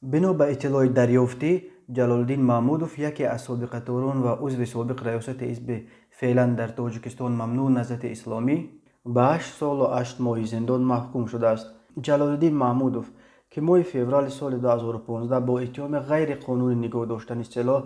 بنا به اطلاع دریافتی، جلالالدین محمودوف یکی از سابقتوران و عضو سابق ریاست حزب فعلا در تاجیکستان ممنوع نهضت اسلامی به 8 سال و 8 ماه زندان محکوم شده است. جلالالدین محمودوف که ماه فوریه سال 2015 با اتهام غیر قانونی نگاه داشتن سلاح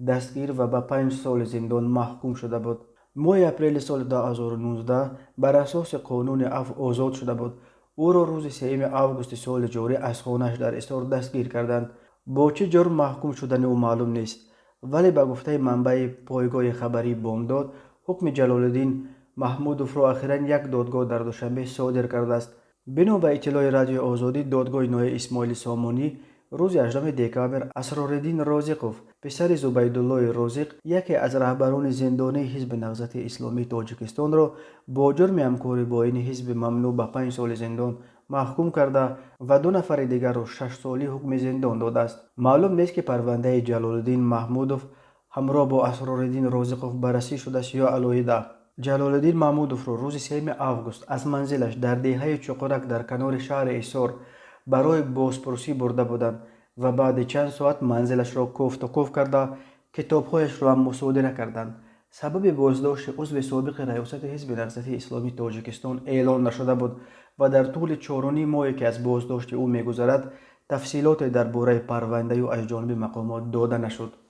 دستگیر و به 5 سال زندان محکوم شده بود. ماه اپریل سال 2019 بر اساس قانون عفو آزاد شده بود. او را روز 3 آگوست سال جاری از خانه‌اش در اصفهان دستگیر کردند. با چه جرم محکوم شدن او معلوم نیست، ولی به گفته منبع پایگاه خبری بامداد، حکم جلالالدین محمودوف را اخیراً یک دادگاه در دوشنبه صادر کرده است. بنا به اطلاع رادیو آزادی، دادگاه نهایی اسماعیل سامانی روز 18 دکامبر اسرارالدین رازقوف پسر زبیدالله رازق، یکی از رهبران زندانی حزب نهضت اسلامی تاجیکستان را با جرم همکاری با این حزب ممنوع به 5 سال زندان محکوم کرده و 2 نفر دیگر را 6 سالی حکم زندان داده است. معلوم نیست که پرونده جلالالدین محمودوف همراه با اسرارالدین رازقوف بررسی شده است یا علیحده. جلالالدین محمودوف را روز 3 آگوست از منزلش در دهه چقرک در کنار شهر ایسار برای بازپرسی برده بودند و بعد چند ساعت منزلش را کوفت و کوف کرده کتابهایش را هم مصادره کردند. سبب بازداشت عضو سابق ریاست حزب نهضت اسلامی تاجیکستان اعلان نشده بود و در طول 4.5 ماهی که از بازداشت او میگذرد تفصیلات درباره پرونده او از جانب مقامات داده نشد.